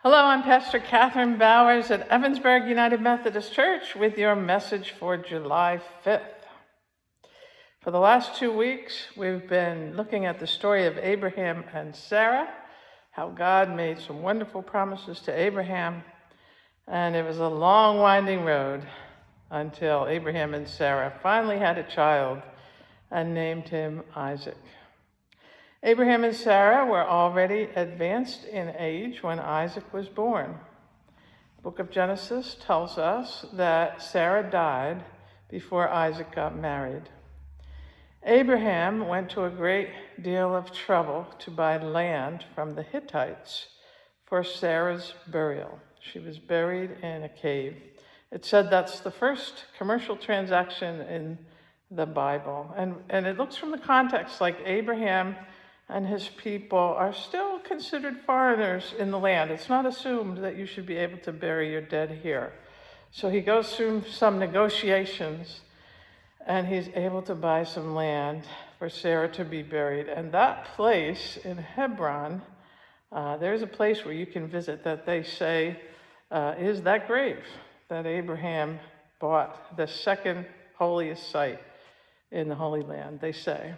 Hello, I'm Pastor Catherine Bowers at Evansburg United Methodist Church with your message for July 5th. For the last 2 weeks, we've been looking at the story of Abraham and Sarah, how God made some wonderful promises to Abraham, and it was a long, winding road until Abraham and Sarah finally had a child and named him Isaac. Abraham and Sarah were already advanced in age when Isaac was born. The book of Genesis tells us that Sarah died before Isaac got married. Abraham went to a great deal of trouble to buy land from the Hittites for Sarah's burial. She was buried in a cave. It said that's the first commercial transaction in the Bible. And it looks from the context like Abraham and his people are still considered foreigners in the land. It's not assumed that you should be able to bury your dead here. So he goes through some negotiations, and he's able to buy some land for Sarah to be buried. And that place in Hebron, there's a place where you can visit that they say is that grave that Abraham bought, the second holiest site in the Holy Land, they say.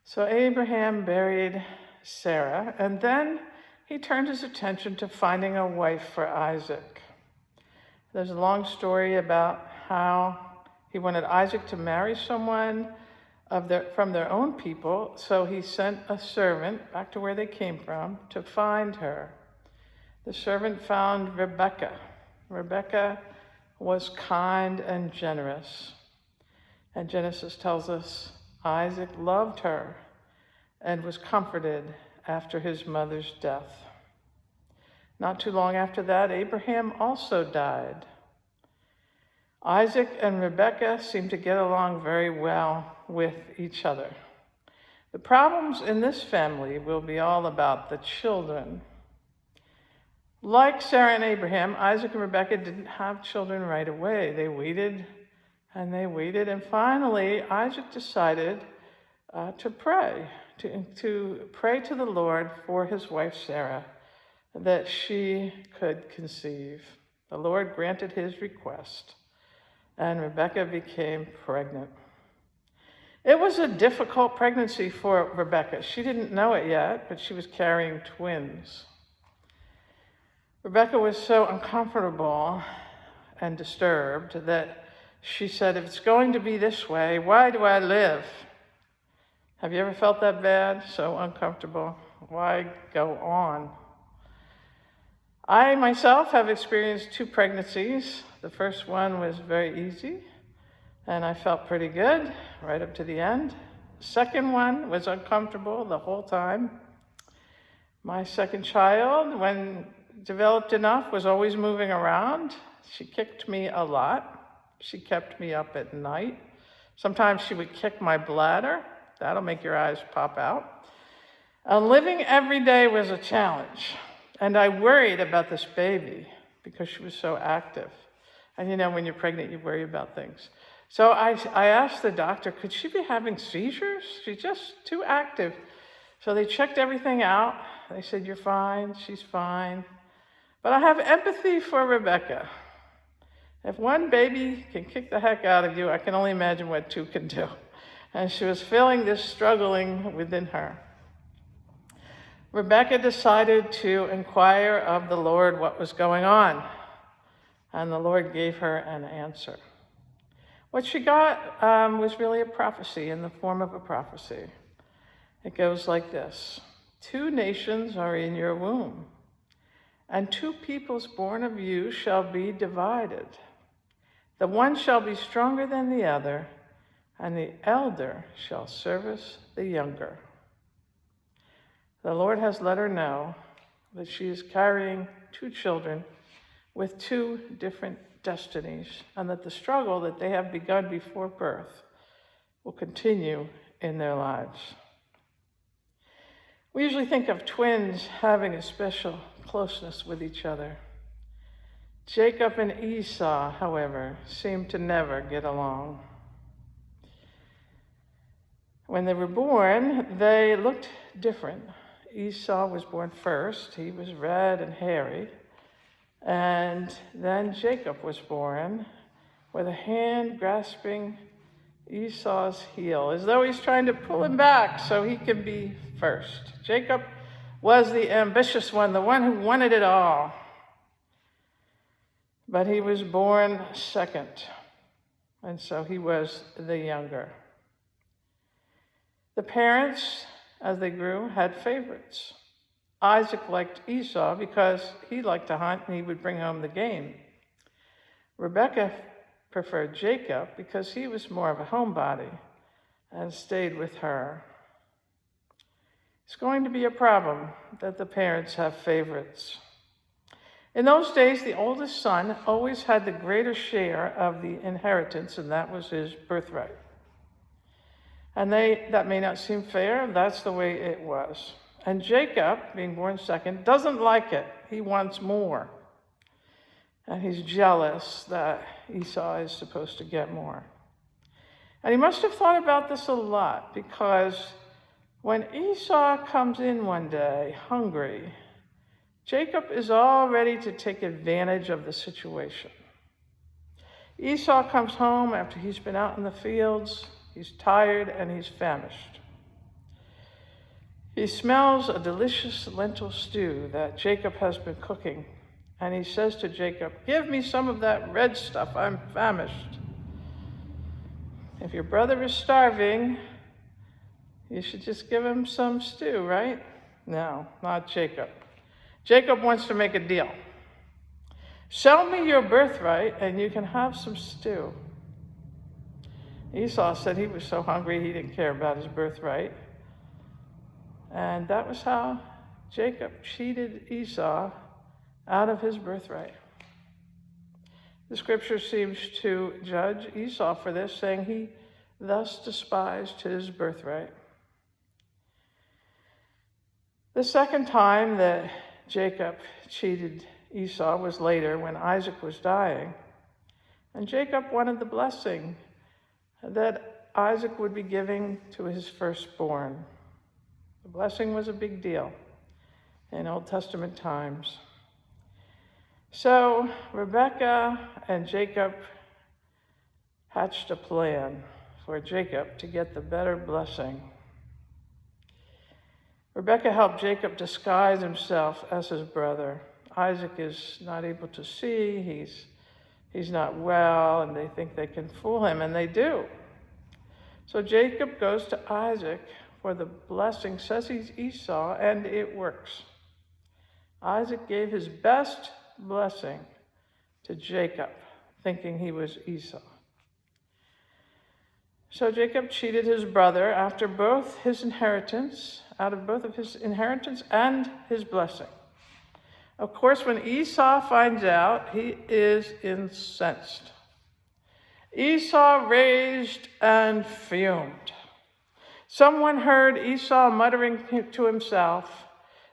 So Abraham buried Sarah, and then he turned his attention to finding a wife for Isaac. There's a long story about how he wanted Isaac to marry someone from their own people, so he sent a servant back to where they came from to find her. The servant found Rebekah. Rebekah was kind and generous, and Genesis tells us Isaac loved her and was comforted after his mother's death. Not too long after that, Abraham also died. Isaac and Rebekah seemed to get along very well with each other. The problems in this family will be all about the children. Like Sarah and Abraham, Isaac and Rebekah didn't have children right away. They waited, and finally Isaac decided to pray to the Lord for his wife Sarah, that she could conceive. The Lord granted his request, and Rebekah became pregnant. It was a difficult pregnancy for Rebekah. She didn't know it yet, but she was carrying twins. Rebekah was so uncomfortable and disturbed that she said, if it's going to be this way, why do I live? Have you ever felt that bad, so uncomfortable? Why go on? I myself have experienced 2 pregnancies. The first one was very easy, and I felt pretty good right up to the end. The second one was uncomfortable the whole time. My second child, when developed enough, was always moving around. She kicked me a lot. She kept me up at night. Sometimes she would kick my bladder. That'll make your eyes pop out. Living every day was a challenge. And I worried about this baby because she was so active. And when you're pregnant, you worry about things. So I asked the doctor, could she be having seizures? She's just too active. So they checked everything out. They said, you're fine, she's fine. But I have empathy for Rebekah. If one baby can kick the heck out of you, I can only imagine what 2 can do. And she was feeling this struggling within her. Rebekah decided to inquire of the Lord what was going on, and the Lord gave her an answer. What she got was really a prophecy in the form of a prophecy. It goes like this: 2 nations are in your womb, and 2 peoples born of you shall be divided. The one shall be stronger than the other, and the elder shall service the younger. The Lord has let her know that she is carrying 2 children with 2 different destinies, and that the struggle that they have begun before birth will continue in their lives. We usually think of twins having a special closeness with each other. Jacob and Esau, however, seemed to never get along. When they were born, they looked different. Esau was born first. He was red and hairy. And then Jacob was born with a hand grasping Esau's heel, as though he's trying to pull him back so he can be first. Jacob was the ambitious one, the one who wanted it all. But he was born second, and so he was the younger. The parents, as they grew, had favorites. Isaac liked Esau because he liked to hunt and he would bring home the game. Rebekah preferred Jacob because he was more of a homebody and stayed with her. It's going to be a problem that the parents have favorites. In those days, the oldest son always had the greater share of the inheritance, and that was his birthright. And that may not seem fair, that's the way it was. And Jacob, being born second, doesn't like it. He wants more. And he's jealous that Esau is supposed to get more. And he must have thought about this a lot, because when Esau comes in one day hungry, Jacob is all ready to take advantage of the situation. Esau comes home after he's been out in the fields. He's tired and he's famished. He smells a delicious lentil stew that Jacob has been cooking, and he says to Jacob, "Give me some of that red stuff, I'm famished." If your brother is starving, you should just give him some stew, right? No, not Jacob. Jacob wants to make a deal. Sell me your birthright and you can have some stew. Esau said he was so hungry he didn't care about his birthright. And that was how Jacob cheated Esau out of his birthright. The scripture seems to judge Esau for this, saying he thus despised his birthright. The second time that Jacob cheated Esau was later when Isaac was dying. And Jacob wanted the blessing that Isaac would be giving to his firstborn. The blessing was a big deal in Old Testament times. So Rebekah and Jacob hatched a plan for Jacob to get the better blessing. Rebekah helped Jacob disguise himself as his brother. Isaac is not able to see, he's not well, and they think they can fool him, and they do. So Jacob goes to Isaac for the blessing, says he's Esau, and it works. Isaac gave his best blessing to Jacob, thinking he was Esau. So Jacob cheated his brother out of both of his inheritance and his blessing. Of course, when Esau finds out, he is incensed. Esau raged and fumed. Someone heard Esau muttering to himself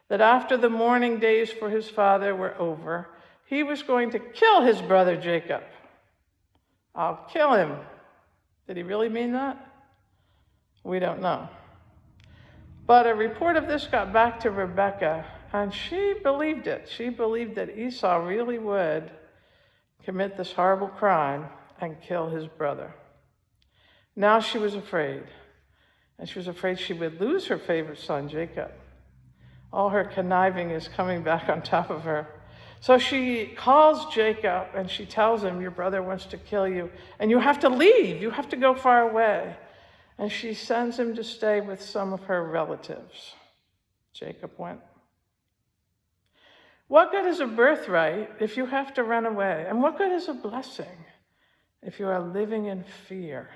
that after the mourning days for his father were over, he was going to kill his brother Jacob. I'll kill him. Did he really mean that? We don't know. But a report of this got back to Rebekah, and she believed it. She believed that Esau really would commit this horrible crime and kill his brother. Now she was afraid, and she was afraid she would lose her favorite son, Jacob. All her conniving is coming back on top of her. So she calls Jacob and she tells him, "Your brother wants to kill you, and you have to leave. You have to go far away." And she sends him to stay with some of her relatives. Jacob went. What good is a birthright if you have to run away? And what good is a blessing if you are living in fear?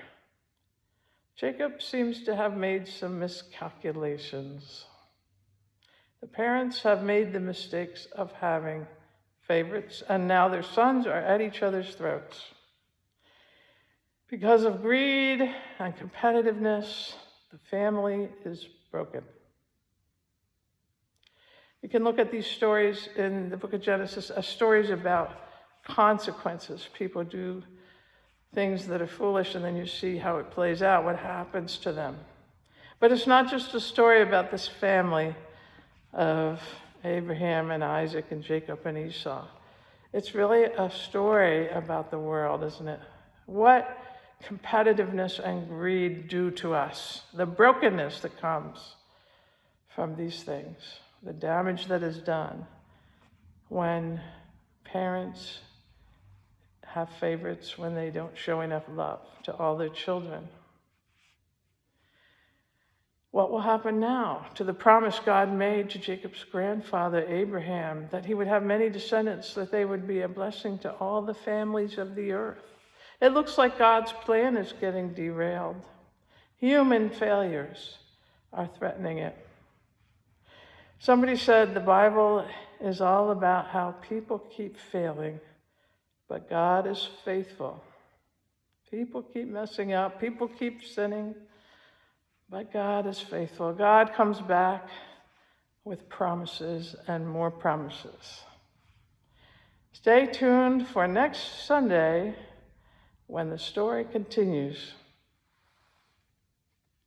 Jacob seems to have made some miscalculations. The parents have made the mistakes of having favorites, and now their sons are at each other's throats. Because of greed and competitiveness, the family is broken. You can look at these stories in the book of Genesis as stories about consequences. People do things that are foolish, and then you see how it plays out, what happens to them. But it's not just a story about this family, of Abraham and Isaac and Jacob and Esau. It's really a story about the world, isn't it? What competitiveness and greed do to us, the brokenness that comes from these things, the damage that is done when parents have favorites, when they don't show enough love to all their children. What will happen now to the promise God made to Jacob's grandfather Abraham, that he would have many descendants, that they would be a blessing to all the families of the earth? It looks like God's plan is getting derailed. Human failures are threatening it. Somebody said the Bible is all about how people keep failing, but God is faithful. People keep messing up, people keep sinning, but God is faithful. God comes back with promises and more promises. Stay tuned for next Sunday when the story continues.